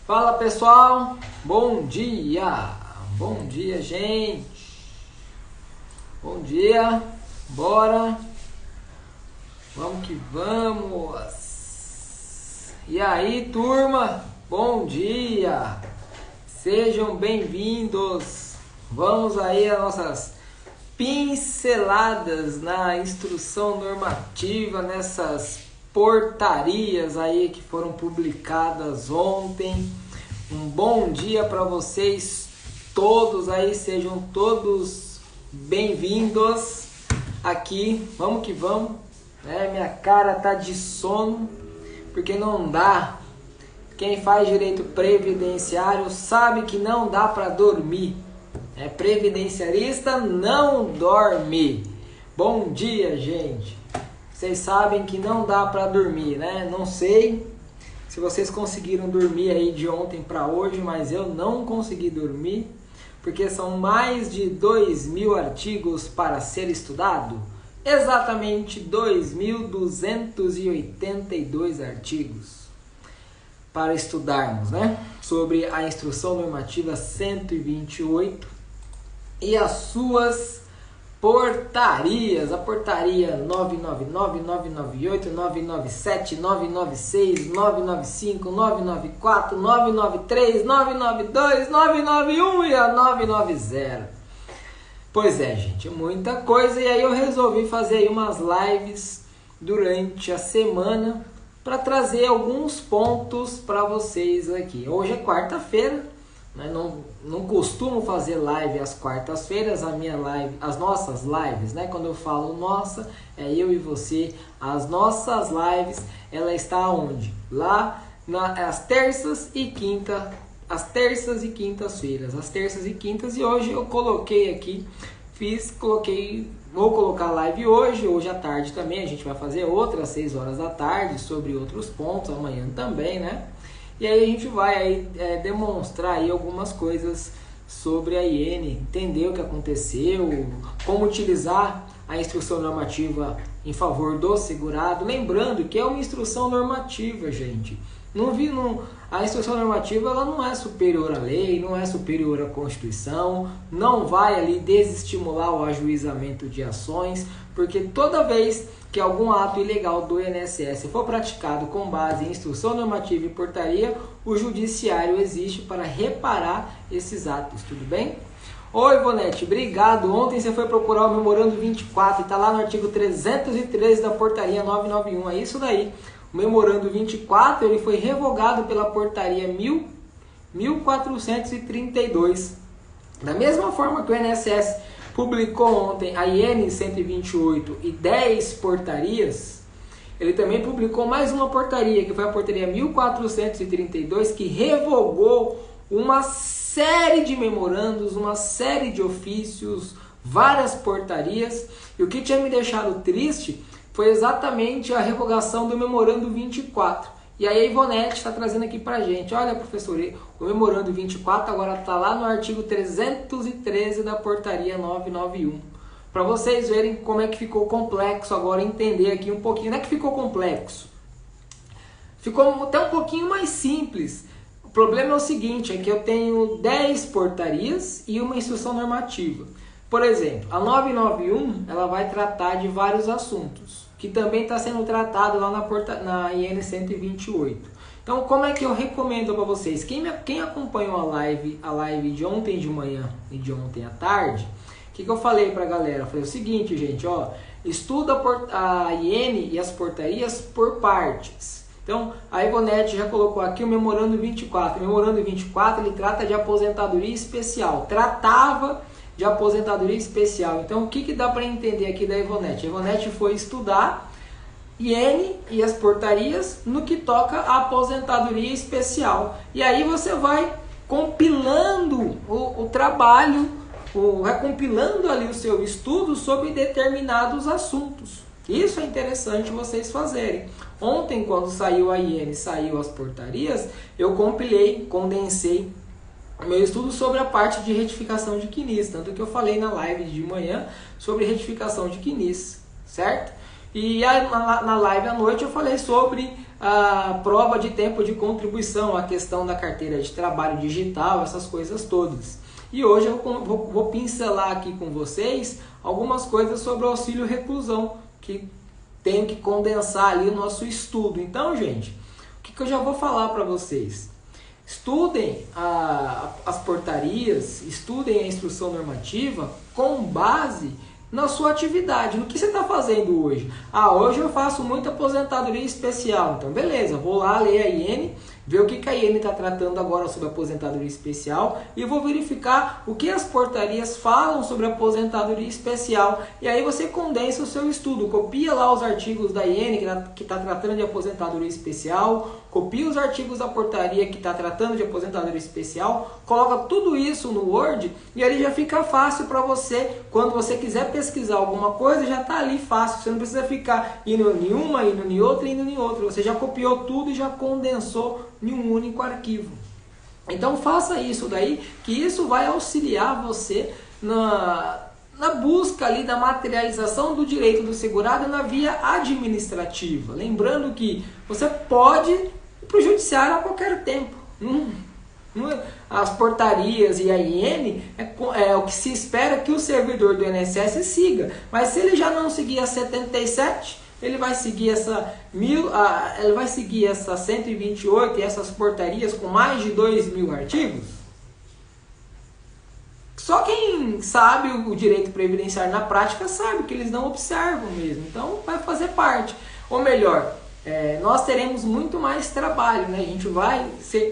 Fala pessoal, bom dia gente, bom dia, bora, vamos que vamos, e aí turma, bom dia, sejam bem-vindos, vamos aí às nossas pinceladas na instrução normativa, nessas portarias aí que foram publicadas ontem. Um bom dia para vocês todos aí, sejam todos bem-vindos aqui. Vamos que vamos, né? Minha cara tá de sono porque não dá. Quem faz direito previdenciário sabe que não dá para dormir. Previdenciarista não dorme. Bom dia, gente. Vocês sabem que não dá para dormir, né? Não sei se vocês conseguiram dormir aí de ontem para hoje, mas eu não consegui dormir, porque são mais de 2.000 artigos para ser estudado. Exatamente 2.282 artigos para estudarmos, né? Sobre a Instrução Normativa 128 e as suas portarias, a portaria 999, 998, 997, 996, 995, 994, 993, 992, 991 e a 990. Pois é, gente, muita coisa, e aí eu resolvi fazer aí umas lives durante a semana para trazer alguns pontos para vocês aqui. Hoje é quarta-feira. Não costumo fazer live às quartas-feiras, as nossas lives, né? Quando eu falo nossa, é eu e você. As nossas lives, ela está onde? Lá às terças e quintas-feiras. Às terças e quintas, e hoje eu coloquei aqui, vou colocar live hoje à tarde também. A gente vai fazer outra às 6 horas da tarde sobre outros pontos, amanhã também, né? E aí a gente vai aí, demonstrar aí algumas coisas sobre a IN, entender o que aconteceu, como utilizar a instrução normativa em favor do segurado. Lembrando que é uma instrução normativa, gente. A instrução normativa ela não é superior à lei, não é superior à Constituição, não vai ali desestimular o ajuizamento de ações, porque toda vez que algum ato ilegal do INSS for praticado com base em instrução normativa e portaria, o judiciário existe para reparar esses atos, tudo bem? Oi, Ivonete, obrigado. Ontem você foi procurar o memorando 24 e está lá no artigo 313 da portaria 991, é isso daí. O memorando 24 ele foi revogado pela portaria 1432. Da mesma forma que o INSS publicou ontem a IN 128 e 10 portarias, ele também publicou mais uma portaria, que foi a portaria 1432, que revogou uma série de memorandos, uma série de ofícios, várias portarias. E o que tinha me deixado triste foi exatamente a revogação do memorando 24. E aí a Ivonete está trazendo aqui pra gente, olha professor, o memorando 24 agora está lá no artigo 313 da portaria 991. Para vocês verem como é que ficou complexo agora, entender aqui um pouquinho. Não é que ficou complexo, ficou até um pouquinho mais simples. O problema é o seguinte, é que eu tenho 10 portarias e uma instrução normativa. Por exemplo, a 991 ela vai tratar de vários assuntos, que também está sendo tratado lá na IN 128. Então, como é que eu recomendo para vocês? Quem acompanhou a live de ontem de manhã e de ontem à tarde, o que eu falei para a galera? Eu falei o seguinte, gente, ó, estuda a IN e as portarias por partes. Então, a Ivonete já colocou aqui o memorando 24. O memorando 24, ele trata de aposentadoria especial. Tratava de aposentadoria especial. Então, o que dá para entender aqui da Ivonete? A Ivonete foi estudar IN e as portarias no que toca a aposentadoria especial. E aí você vai compilando o trabalho, vai compilando ali o seu estudo sobre determinados assuntos. Isso é interessante vocês fazerem. Ontem, quando saiu a IN, saiu as portarias, eu compilei, condensei meu estudo sobre a parte de retificação de quinis, tanto que eu falei na live de manhã sobre retificação de quinis, certo? E aí, na live à noite eu falei sobre a prova de tempo de contribuição, a questão da carteira de trabalho digital, essas coisas todas. E hoje eu vou pincelar aqui com vocês algumas coisas sobre o auxílio reclusão, que tenho que condensar ali o nosso estudo. Então, gente, o que eu já vou falar para vocês? Estudem as portarias, estudem a instrução normativa com base na sua atividade, no que você está fazendo hoje. Hoje eu faço muita aposentadoria especial, então beleza, vou lá ler a IN, ver o que a IN está tratando agora sobre aposentadoria especial e vou verificar o que as portarias falam sobre aposentadoria especial. E aí você condensa o seu estudo, copia lá os artigos da IN que está tratando de aposentadoria especial, copia os artigos da portaria que está tratando de aposentadoria especial, coloca tudo isso no Word e ali já fica fácil para você, quando você quiser pesquisar alguma coisa, já está ali fácil, você não precisa ficar indo em uma, indo em outra, indo em outra, você já copiou tudo e já condensou em um único arquivo. Então faça isso daí, que isso vai auxiliar você na busca ali da materialização do direito do segurado na via administrativa. Lembrando que você pode ir para o judiciário a qualquer tempo. As portarias e a IN é o que se espera que o servidor do INSS siga. Mas se ele já não seguir a 77, ele vai seguir essa 128 e essas portarias com mais de 2.000 artigos? Só quem sabe o direito previdenciário na prática sabe que eles não observam mesmo. Então vai fazer parte. Ou melhor, nós teremos muito mais trabalho, né? A gente vai ser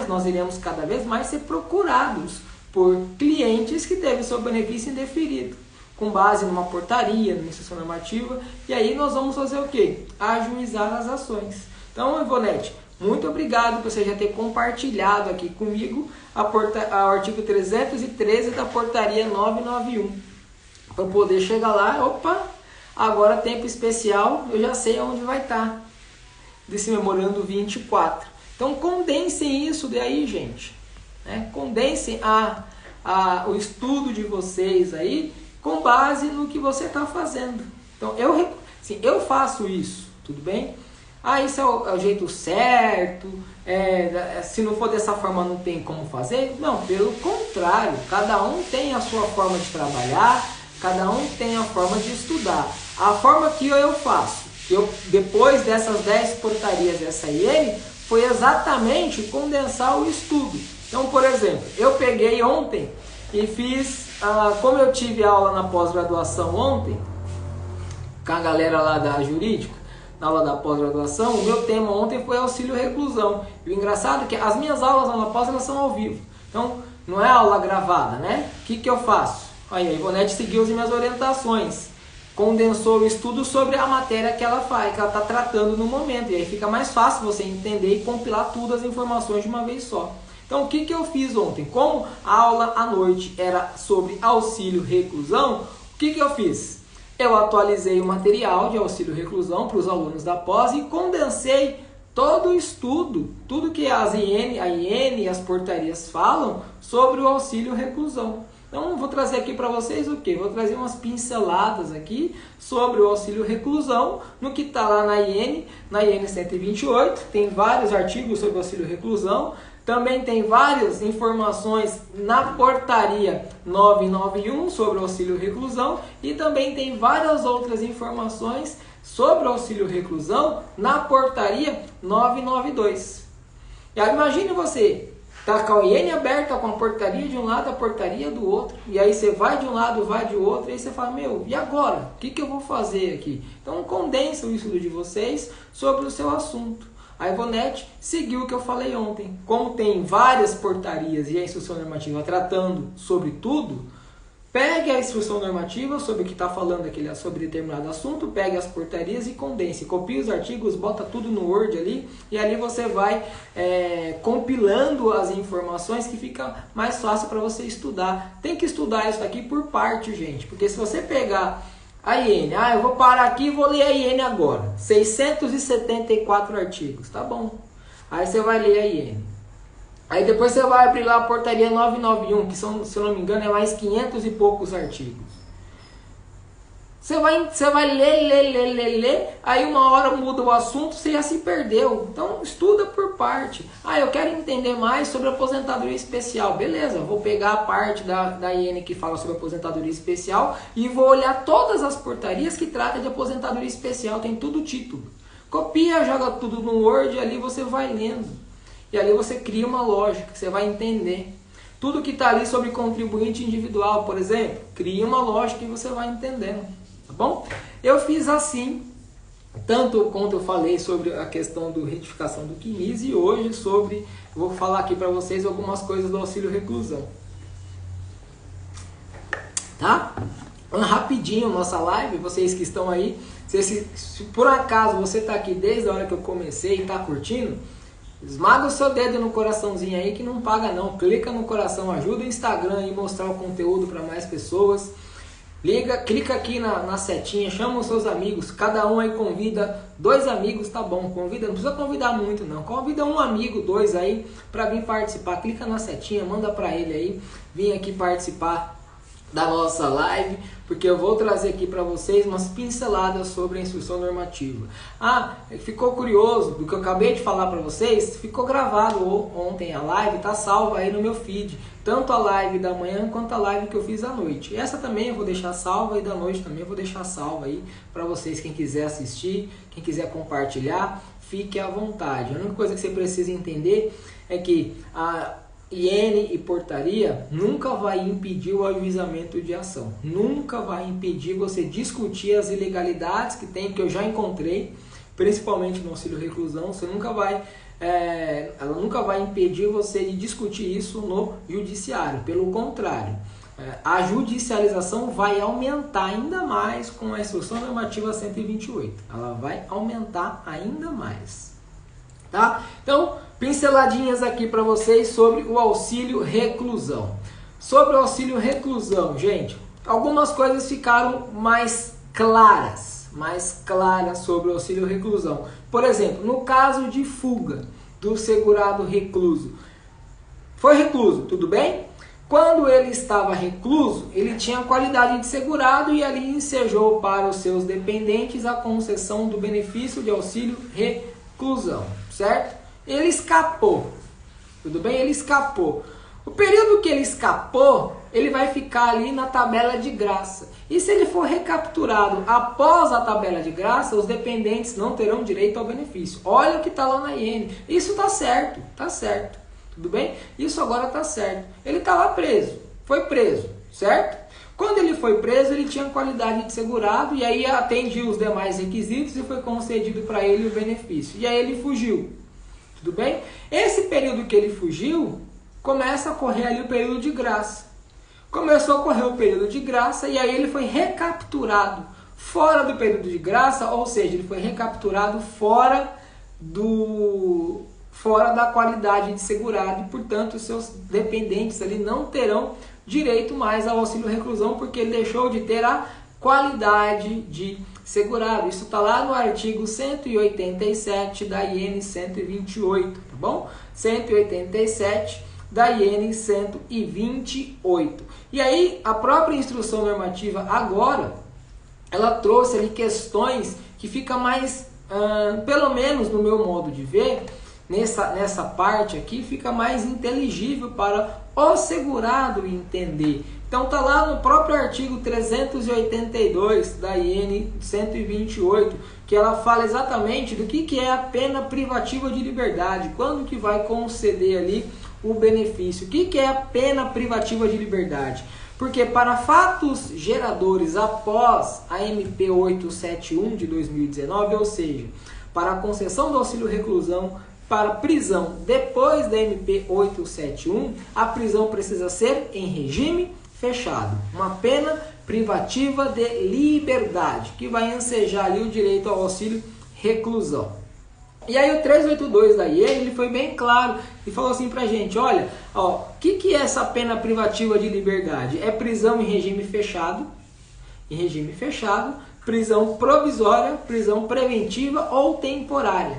nós iremos cada vez mais ser procurados por clientes que teve seu benefício indeferido, com base numa portaria, numa instrução normativa, e aí nós vamos fazer o quê? Ajuizar as ações. Então, Ivonete, muito obrigado por você já ter compartilhado aqui comigo o artigo 313 da portaria 991. Para poder chegar lá, agora tempo especial, eu já sei onde vai estar, desse memorando 24. Então, condensem isso daí, gente. Condensem o estudo de vocês aí, com base no que você está fazendo. Então, eu faço isso, tudo bem? Isso é o jeito certo, se não for dessa forma não tem como fazer? Não, pelo contrário, cada um tem a sua forma de trabalhar, cada um tem a forma de estudar. A forma que eu faço, depois dessas 10 portarias dessa IN, foi exatamente condensar o estudo. Então, por exemplo, eu peguei ontem e fiz, como eu tive aula na pós-graduação ontem, com a galera lá da jurídica, na aula da pós-graduação, o meu tema ontem foi auxílio reclusão. E o engraçado é que as minhas aulas lá na pós, elas são ao vivo. Então, não é aula gravada, né? O que eu faço? Aí a Ivonete seguiu as minhas orientações. Condensou o estudo sobre a matéria que ela faz, que ela está tratando no momento. E aí fica mais fácil você entender e compilar todas as informações de uma vez só. Então, o que eu fiz ontem? Como a aula à noite era sobre auxílio reclusão, o que eu fiz? Eu atualizei o material de auxílio reclusão para os alunos da pós e condensei todo o estudo, tudo que a IN e as portarias falam sobre o auxílio reclusão. Então, eu vou trazer aqui para vocês o quê? Vou trazer umas pinceladas aqui sobre o auxílio reclusão, no que está lá na IN 128, tem vários artigos sobre o auxílio reclusão, também tem várias informações na portaria 991 sobre o auxílio reclusão e também tem várias outras informações sobre o auxílio reclusão na portaria 992. E aí imagine você, tá com a IN aberta, com a portaria de um lado, a portaria do outro, e aí você vai de um lado, vai de outro, e aí você fala, e agora? O que eu vou fazer aqui? Então condensa o estudo de vocês sobre o seu assunto. A Ivonete seguiu o que eu falei ontem. Como tem várias portarias e a instrução normativa tratando sobre tudo, pegue a instrução normativa sobre o que está falando sobre determinado assunto, pegue as portarias e condense. Copie os artigos, bota tudo no Word ali e ali você vai compilando as informações que fica mais fácil para você estudar. Tem que estudar isso aqui por parte, gente, porque se você pegar a IN, eu vou parar aqui e vou ler a IN agora. 674 artigos, tá bom. Aí você vai ler a IN. Aí depois você vai abrir lá a portaria 991, que são, se eu não me engano, é mais 500 e poucos artigos. Você vai ler, aí uma hora muda o assunto, você já se perdeu. Então estuda por parte. Eu quero entender mais sobre aposentadoria especial. Beleza, vou pegar a parte da IN que fala sobre aposentadoria especial e vou olhar todas as portarias que tratam de aposentadoria especial, tem tudo o título. Copia, joga tudo no Word e ali você vai lendo. E ali você cria uma lógica, você vai entender. Tudo que está ali sobre contribuinte individual, por exemplo, cria uma lógica e você vai entendendo. Tá bom? Eu fiz assim, tanto quanto eu falei sobre a questão da retificação do CNIS e hoje vou falar aqui para vocês algumas coisas do auxílio reclusão. Tá? Rapidinho nossa live, vocês que estão aí, se por acaso você está aqui desde a hora que eu comecei e está curtindo, esmaga o seu dedo no coraçãozinho aí que não paga não, clica no coração, ajuda o Instagram e mostrar o conteúdo para mais pessoas. Clica aqui na setinha, chama os seus amigos, cada um aí convida 2 amigos, tá bom, convida, não precisa convidar muito não, convida 1 amigo, 2 aí para vir participar, clica na setinha, manda para ele aí, vir aqui participar da nossa live, porque eu vou trazer aqui para vocês umas pinceladas sobre a instrução normativa. Ficou curioso do que eu acabei de falar para vocês? Ficou gravado ontem a live, tá salva aí no meu feed, tanto a live da manhã quanto a live que eu fiz à noite. Essa também eu vou deixar salva e da noite também eu vou deixar salva aí para vocês, quem quiser assistir, quem quiser compartilhar, fique à vontade. A única coisa que você precisa entender é que a IN e portaria nunca vai impedir o ajuizamento de ação. Nunca vai impedir você discutir as ilegalidades que tem, que eu já encontrei, principalmente no auxílio reclusão. Você nunca vai, ela nunca vai impedir você de discutir isso no judiciário. Pelo contrário, a judicialização vai aumentar ainda mais com a instrução normativa 128. Ela vai aumentar ainda mais. Tá? Então, pinceladinhas aqui para vocês sobre o auxílio reclusão. Sobre o auxílio reclusão, gente, algumas coisas ficaram mais claras sobre o auxílio reclusão. Por exemplo, no caso de fuga do segurado recluso. Foi recluso, tudo bem? Quando ele estava recluso, ele tinha qualidade de segurado e ali ensejou para os seus dependentes a concessão do benefício de auxílio reclusão, certo? Ele escapou, tudo bem? Ele escapou. O período que ele escapou, ele vai ficar ali na tabela de graça. E se ele for recapturado após a tabela de graça, os dependentes não terão direito ao benefício. Olha o que está lá na IN. Isso está certo, tudo bem? Isso agora está certo. Ele estava preso, foi preso, certo? Quando ele foi preso, ele tinha qualidade de segurado e aí atendia os demais requisitos e foi concedido para ele o benefício. E aí ele fugiu, tudo bem? Esse período que ele fugiu, começa a correr ali o período de graça. Começou a correr o período de graça e aí ele foi recapturado fora do período de graça, ou seja, ele foi recapturado fora da qualidade de segurado e, portanto, os seus dependentes ali não terão direito mais ao auxílio reclusão porque ele deixou de ter a qualidade de segurado. Isso está lá no artigo 187 da IN 128, tá bom? 187 da IN 128. E aí, a própria instrução normativa agora, ela trouxe ali questões que fica mais, pelo menos no meu modo de ver, nessa parte aqui, fica mais inteligível para o segurado entender. Então tá lá no próprio artigo 382 da IN 128, que ela fala exatamente do que é a pena privativa de liberdade, quando que vai conceder ali o benefício. O que é a pena privativa de liberdade? Porque para fatos geradores após a MP 871 de 2019, ou seja, para a concessão do auxílio reclusão para prisão depois da MP 871, a prisão precisa ser em regime fechado. Uma pena privativa de liberdade, que vai ensejar ali o direito ao auxílio reclusão. E aí o 382 da IN, ele foi bem claro e falou assim pra gente, olha, o que é essa pena privativa de liberdade? É prisão em regime fechado, prisão provisória, prisão preventiva ou temporária,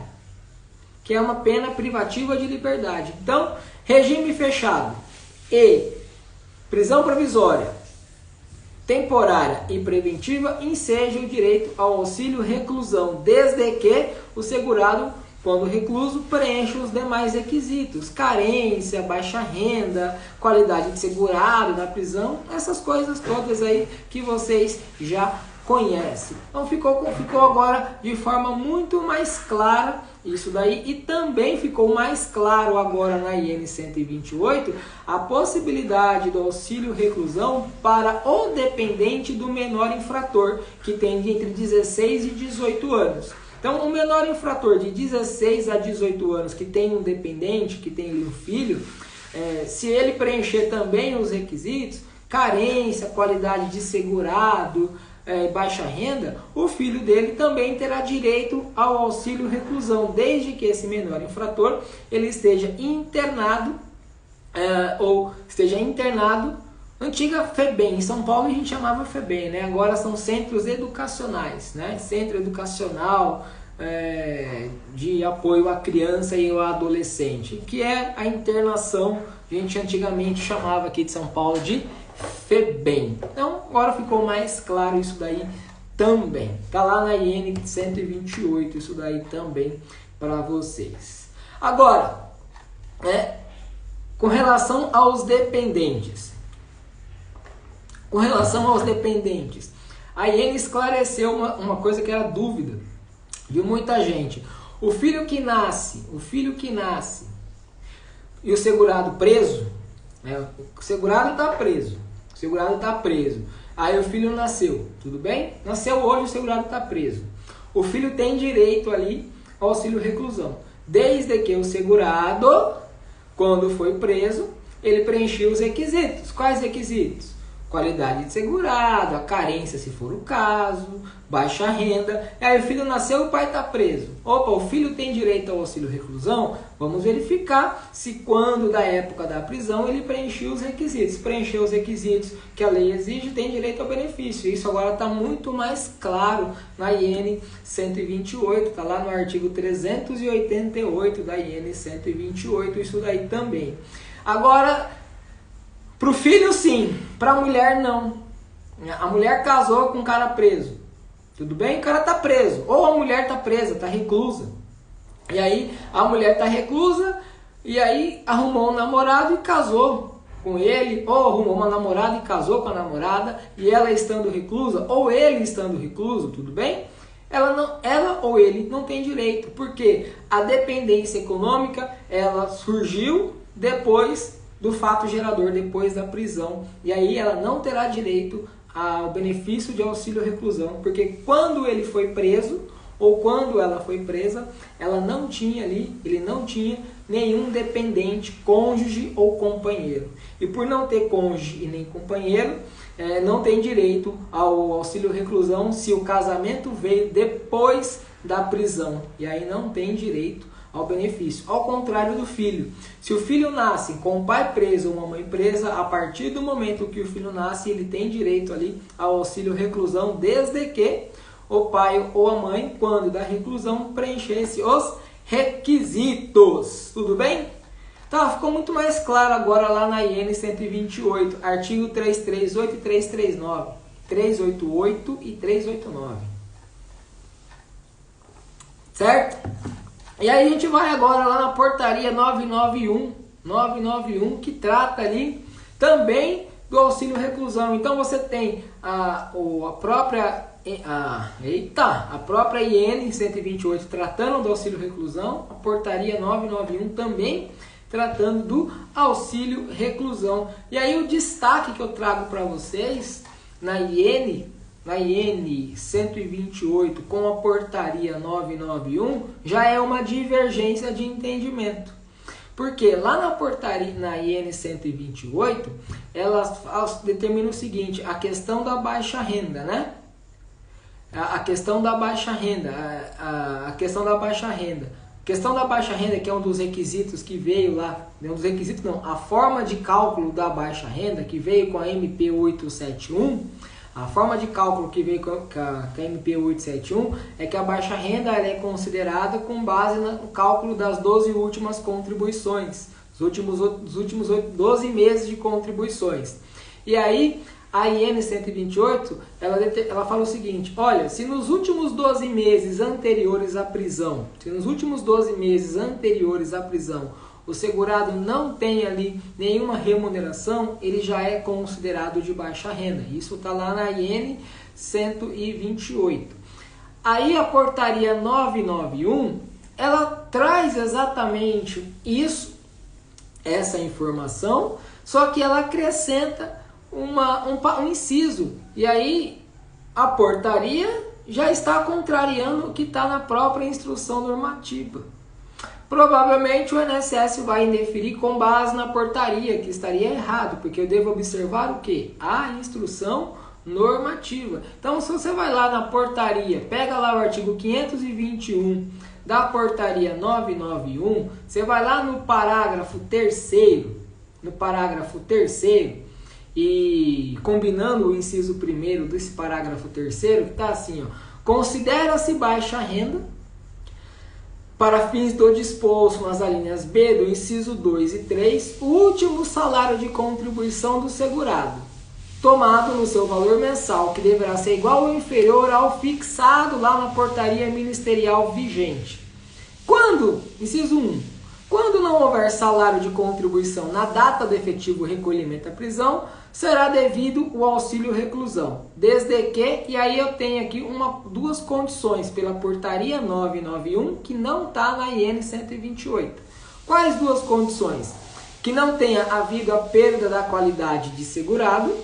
que é uma pena privativa de liberdade. Então, regime fechado e prisão provisória, temporária e preventiva, enseja o direito ao auxílio reclusão, desde que o segurado, quando recluso, preencha os demais requisitos: carência, baixa renda, qualidade de segurado na prisão, essas coisas todas aí que vocês já conhecem. Então ficou agora de forma muito mais clara isso daí, e também ficou mais claro agora na IN 128 a possibilidade do auxílio reclusão para o dependente do menor infrator, que tem entre 16 e 18 anos. Então, o menor infrator de 16 a 18 anos que tem um dependente, que tem um filho, se ele preencher também os requisitos, carência, qualidade de segurado, baixa renda, o filho dele também terá direito ao auxílio reclusão, desde que esse menor infrator ele esteja internado, antiga FEBEM, em São Paulo a gente chamava FEBEM, né? Agora são centros educacionais, né? Centro educacional de apoio à criança e ao adolescente, que é a internação, a gente antigamente chamava aqui de São Paulo de FEBEM. Então agora ficou mais claro isso daí também. Tá lá na IN 128 isso daí também para vocês. Agora, com relação aos dependentes. Com relação aos dependentes, a IN esclareceu uma coisa que era dúvida de muita gente. O filho que nasce e o segurado preso, o segurado está preso. Aí o filho nasceu, tudo bem? Nasceu hoje, o segurado está preso. O filho tem direito ali ao auxílio reclusão, desde que o segurado, quando foi preso, ele preencheu os requisitos. Quais requisitos? Qualidade de segurado, a carência se for o caso, baixa renda. Aí o filho nasceu e o pai está preso. Opa, o filho tem direito ao auxílio reclusão? Vamos verificar se quando da época da prisão ele preencheu os requisitos. Preencheu os requisitos que a lei exige, tem direito ao benefício. Isso agora está muito mais claro na IN 128, está lá no artigo 388 da IN 128, isso daí também. Agora, para o filho sim, para a mulher não. A mulher casou com um cara preso, tudo bem? O cara está preso, ou a mulher está presa, está reclusa. E aí a mulher está reclusa, e aí arrumou um namorado e casou com ele, ou arrumou uma namorada e casou com a namorada, e ela estando reclusa, ou ele estando recluso, tudo bem? Ela ou ele não tem direito, porque a dependência econômica ela surgiu depois do fato gerador, depois da prisão, e aí ela não terá direito ao benefício de auxílio reclusão, porque quando ele foi preso ou quando ela foi presa, ele não tinha nenhum dependente, cônjuge ou companheiro, e por não ter cônjuge e nem companheiro, não tem direito ao auxílio reclusão se o casamento veio depois da prisão, e aí não tem direito ao benefício. Ao contrário do filho, se o filho nasce com um pai preso ou uma mãe presa, a partir do momento que o filho nasce, ele tem direito ali ao auxílio reclusão, desde que o pai ou a mãe, quando da reclusão, preenchesse os requisitos. Tudo bem? Tá, ficou muito mais claro agora lá na IN 128, artigo 338 e 339, 388 e 389. Certo? E aí a gente vai agora lá na portaria 991, que trata ali também do auxílio reclusão. Então você tem a própria IN 128 tratando do auxílio reclusão, a portaria 991 também tratando do auxílio reclusão. E aí o destaque que eu trago para vocês na IN 128 com a portaria 991 já é uma divergência de entendimento. Porque lá na portaria, na IN 128, elas determinam o seguinte: a questão da baixa renda, né? A questão da baixa renda, a questão da baixa renda. A questão da baixa renda, que é um dos requisitos que veio lá, a forma de cálculo da baixa renda que veio com a MP 871. A forma de cálculo que veio com a MP 871 é que a baixa renda ela é considerada com base no cálculo das 12 últimas contribuições, dos últimos 12 meses de contribuições. E aí A IN 128, ela fala o seguinte, olha, se nos últimos 12 meses anteriores à prisão, o segurado não tem ali nenhuma remuneração, ele já é considerado de baixa renda. Isso está lá na IN 128. Aí a portaria 991, ela traz exatamente isso, essa informação, só que ela acrescenta um inciso. E aí a portaria já está contrariando o que está na própria instrução normativa. Provavelmente o INSS vai indeferir com base na portaria, que estaria errado, porque eu devo observar o quê? A instrução normativa. Então, se você vai lá na portaria, pega lá o artigo 521 da portaria 991, você vai lá no parágrafo 3º, e combinando o inciso 1º desse parágrafo 3º, que está assim, ó, considera-se baixa renda para fins do disposto nas alíneas B do inciso 2 e 3, o último salário de contribuição do segurado, tomado no seu valor mensal, que deverá ser igual ou inferior ao fixado lá na portaria ministerial vigente. Quando, inciso 1, quando não houver salário de contribuição na data do efetivo recolhimento à prisão, será devido o auxílio reclusão, desde que, e aí eu tenho aqui duas condições pela portaria 991, que não está na IN 128. Quais duas condições? Que não tenha havido a perda da qualidade de segurado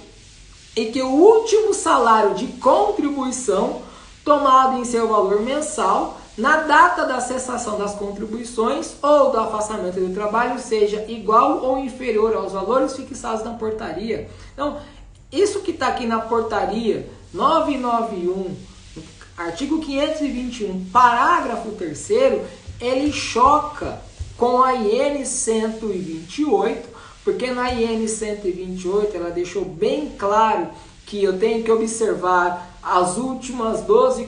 e que o último salário de contribuição tomado em seu valor mensal na data da cessação das contribuições ou do afastamento do trabalho seja igual ou inferior aos valores fixados na portaria. Então, isso que está aqui na portaria 991, artigo 521, parágrafo 3º, ele choca com a IN 128, porque na IN 128 ela deixou bem claro que eu tenho que observar os últimos 12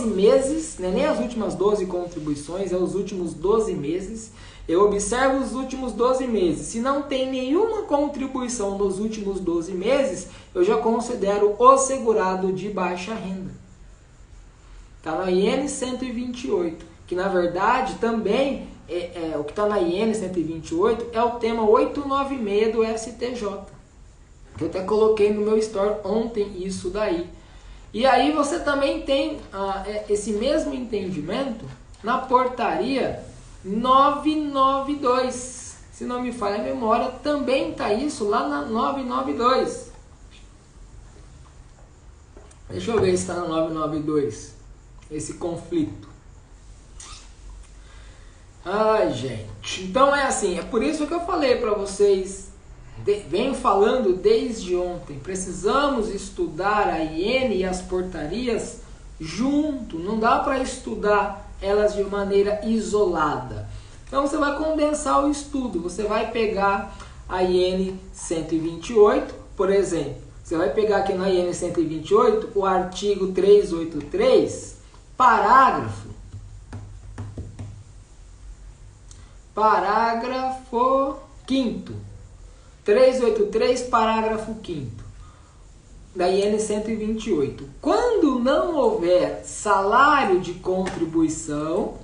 meses, né? Nem as últimas 12 contribuições, é os últimos 12 meses. Eu observo os últimos 12 meses. Se não tem nenhuma contribuição nos últimos 12 meses, eu já considero o segurado de baixa renda. Está na IN 128, que na verdade também, o que está na IN 128 é o tema 896 do STJ. Eu até coloquei no meu story ontem isso daí. E aí você também tem esse mesmo entendimento na portaria 992. Se não me falha a memória, também está isso lá na 992. Deixa eu ver se está na 992. Esse conflito. Ai, gente. Então é assim, é por isso que eu falei para vocês, venho falando desde ontem, precisamos estudar a IN e as portarias junto, não dá para estudar elas de maneira isolada. Então você vai condensar o estudo, você vai pegar a IN 128, por exemplo, você vai pegar aqui na IN 128 o artigo 383, parágrafo 5º. 383, parágrafo 5º, da IN 128. Quando não houver salário de contribuição,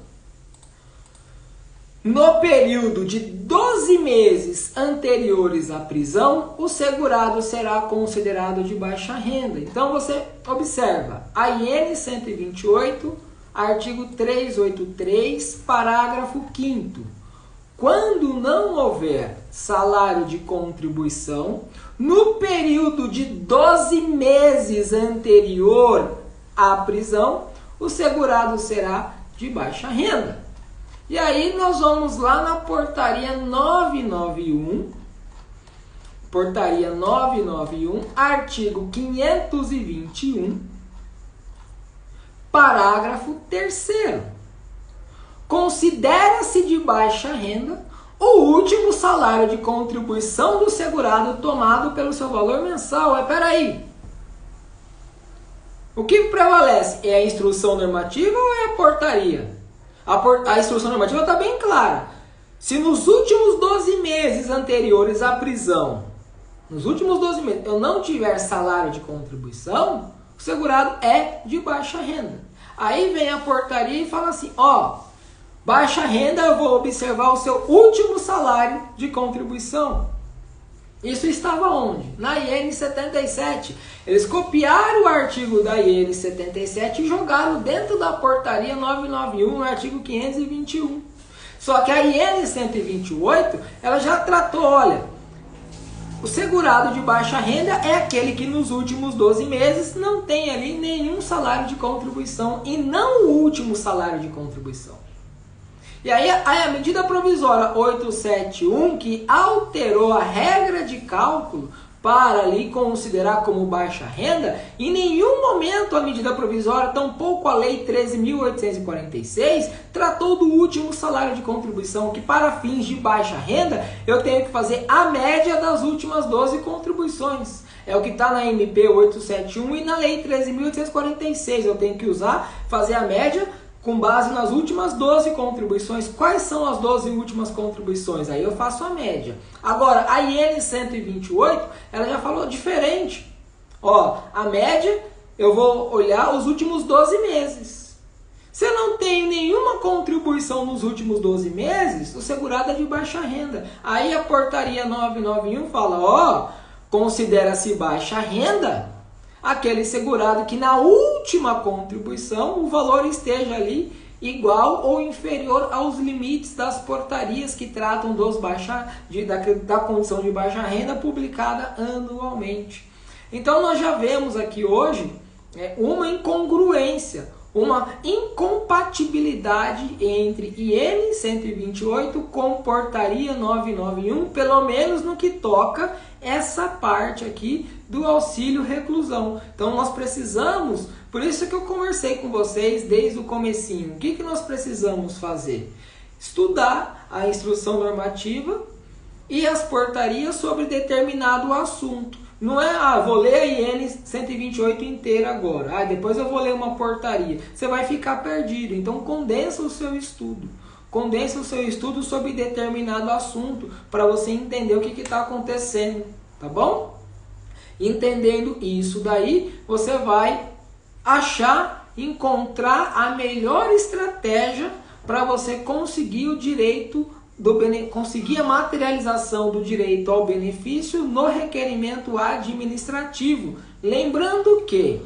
no período de 12 meses anteriores à prisão, o segurado será considerado de baixa renda. Então você observa, a IN 128, artigo 383, parágrafo 5º. Quando não houver salário de contribuição, no período de 12 meses anterior à prisão, o segurado será de baixa renda. E aí nós vamos lá na portaria 991, artigo 521, parágrafo 3º. Considera-se de baixa renda o último salário de contribuição do segurado tomado pelo seu valor mensal. Peraí. O que prevalece? É a instrução normativa ou é a portaria? A instrução normativa está bem clara. Se nos últimos 12 meses anteriores à prisão nos últimos 12 meses, eu não tiver salário de contribuição, o segurado é de baixa renda. Aí vem a portaria e fala assim, ó, baixa renda, eu vou observar o seu último salário de contribuição. Isso estava onde? Na IN 77. Eles copiaram o artigo da IN 77 e jogaram dentro da portaria 991, no artigo 521. Só que a IN 128, ela já tratou, olha, o segurado de baixa renda é aquele que nos últimos 12 meses não tem ali nenhum salário de contribuição e não o último salário de contribuição. E aí a medida provisória 871, que alterou a regra de cálculo para ali considerar como baixa renda, em nenhum momento a medida provisória, tampouco a lei 13.846, tratou do último salário de contribuição, que para fins de baixa renda eu tenho que fazer a média das últimas 12 contribuições. É o que está na MP 871 e na lei 13.846, eu tenho que fazer a média com base nas últimas 12 contribuições. Quais são as 12 últimas contribuições? Aí eu faço a média. Agora, a IN 128, ela já falou diferente. Ó, a média, eu vou olhar os últimos 12 meses. Se eu não tenho nenhuma contribuição nos últimos 12 meses, o segurado é de baixa renda. Aí a portaria 991 fala, ó, considera-se baixa renda aquele segurado que na última contribuição o valor esteja ali igual ou inferior aos limites das portarias que tratam da condição de baixa renda publicada anualmente. Então nós já vemos aqui hoje uma incongruência, uma incompatibilidade entre IN 128 com portaria 991, pelo menos no que toca essa parte aqui do auxílio reclusão. Então nós precisamos, por isso que eu conversei com vocês desde o comecinho, o que nós precisamos fazer? Estudar a instrução normativa e as portarias sobre determinado assunto. Não é, vou ler a IN 128 inteira agora, depois eu vou ler uma portaria. Você vai ficar perdido, então condensa o seu estudo. Condensa o seu estudo sobre determinado assunto para você entender o que está acontecendo, tá bom? Entendendo isso daí, você vai encontrar a melhor estratégia para você conseguir o direito conseguir a materialização do direito ao benefício no requerimento administrativo. Lembrando que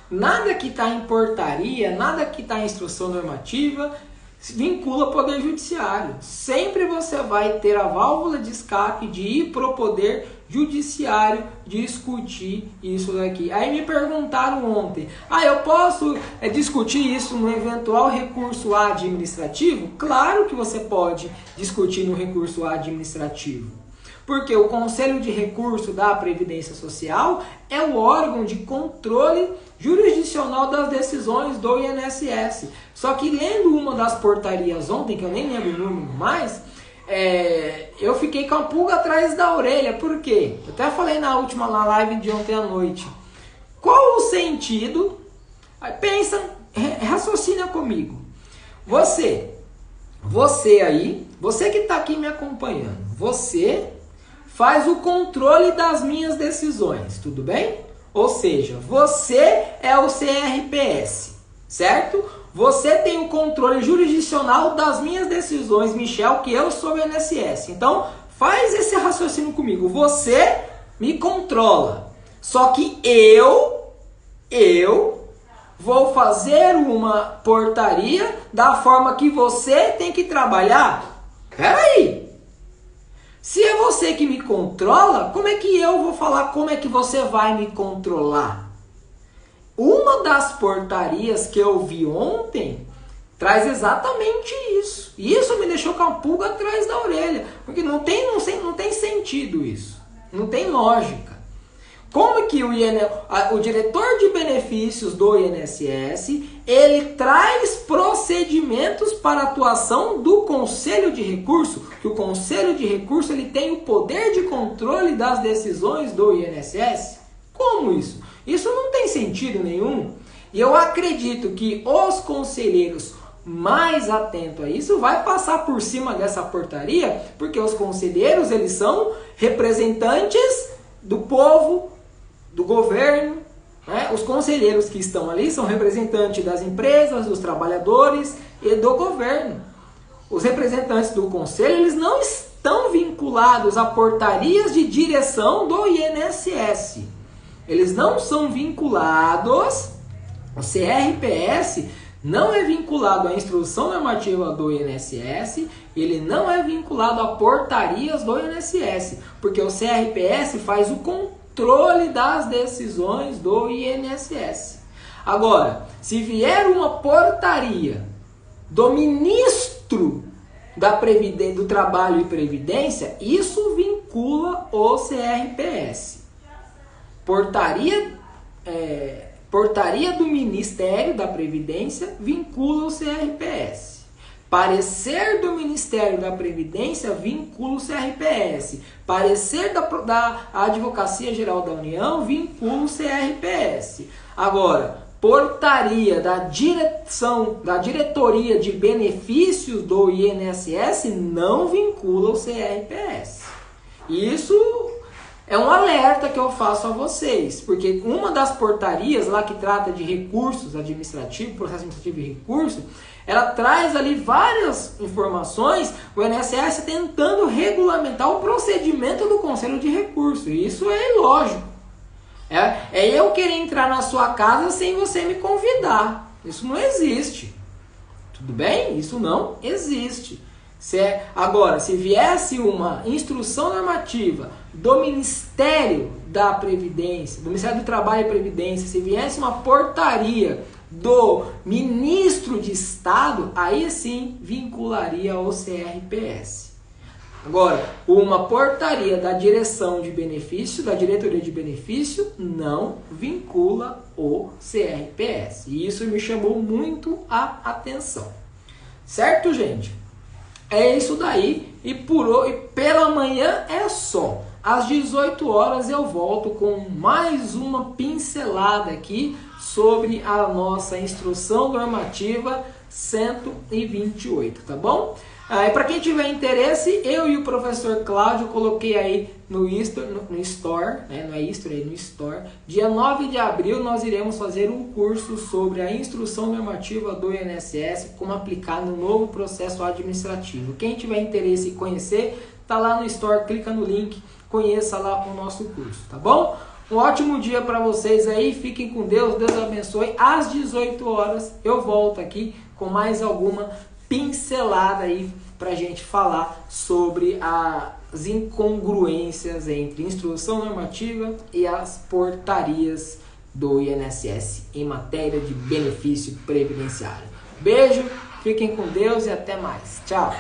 nada que está em portaria, nada que está em instrução normativa vincula ao Poder Judiciário. Sempre você vai ter a válvula de escape de ir para o Poder Judiciário discutir isso daqui. Aí me perguntaram ontem, eu posso discutir isso no eventual recurso administrativo? Claro que você pode discutir no recurso administrativo. Porque o Conselho de Recurso da Previdência Social é o órgão de controle jurisdicional das decisões do INSS. Só que lendo uma das portarias ontem, que eu nem lembro o número mais, eu fiquei com a pulga atrás da orelha. Por quê? Eu até falei na última live de ontem à noite. Qual o sentido? Pensa, raciocina comigo. Você que está aqui me acompanhando, você faz o controle das minhas decisões, tudo bem? Ou seja, você é o CRPS, certo? Você tem o controle jurisdicional das minhas decisões, Michel, que eu sou o INSS. Então, faz esse raciocínio comigo. Você me controla. Só que eu vou fazer uma portaria da forma que você tem que trabalhar. Peraí. Se é você que me controla, como é que eu vou falar como é que você vai me controlar? Uma das portarias que eu vi ontem traz exatamente isso. E isso me deixou com a pulga atrás da orelha. Porque não tem sentido isso. Não tem lógica. Como que o diretor de benefícios do INSS, ele traz procedimentos para a atuação do Conselho de Recurso, que o Conselho de Recurso ele tem o poder de controle das decisões do INSS? Como isso? Isso não tem sentido nenhum. E eu acredito que os conselheiros mais atentos a isso vai passar por cima dessa portaria, porque os conselheiros eles são representantes do povo, do governo, né? Os conselheiros que estão ali são representantes das empresas, dos trabalhadores e do governo. Os representantes do conselho, eles não estão vinculados a portarias de direção do INSS. Eles não são vinculados, o CRPS não é vinculado à instrução normativa do INSS, ele não é vinculado a portarias do INSS, porque o CRPS faz o controle das decisões do INSS. Agora, se vier uma portaria do ministro do Trabalho e Previdência, isso vincula o CRPS. Portaria do Ministério da Previdência vincula o CRPS. Parecer do Ministério da Previdência vincula o CRPS. Parecer da Advocacia Geral da União vincula o CRPS. Agora, portaria da diretoria de benefícios do INSS não vincula o CRPS. Isso é um alerta que eu faço a vocês, porque uma das portarias lá que trata de recursos administrativos, processo administrativo e recurso, ela traz ali várias informações, o INSS tentando regulamentar o procedimento do Conselho de Recurso. E isso é ilógico. É eu querer entrar na sua casa sem você me convidar. Isso não existe. Tudo bem? Isso não existe. Agora, se viesse uma instrução normativa do Ministério da Previdência, do Ministério do Trabalho e Previdência, se viesse uma portaria do Ministro de Estado, aí sim vincularia ao CRPS. Agora, uma portaria da direção de benefício, da diretoria de benefício, não vincula o CRPS. E isso me chamou muito a atenção. Certo, gente? É isso daí. E pela manhã é só. Às 18 horas eu volto com mais uma pincelada aqui sobre a nossa instrução normativa 128, tá bom? Para quem tiver interesse, eu e o professor Cláudio coloquei aí no Store, né? Não é Store, é no Store. Dia 9 de abril nós iremos fazer um curso sobre a instrução normativa do INSS, como aplicar no novo processo administrativo. Quem tiver interesse em conhecer, tá lá no Store, clica no link, conheça lá o nosso curso, tá bom? Um ótimo dia para vocês aí, fiquem com Deus, Deus abençoe. Às 18 horas eu volto aqui com mais alguma pincelada aí pra gente falar sobre as incongruências entre instrução normativa e as portarias do INSS em matéria de benefício previdenciário. Beijo, fiquem com Deus e até mais. Tchau!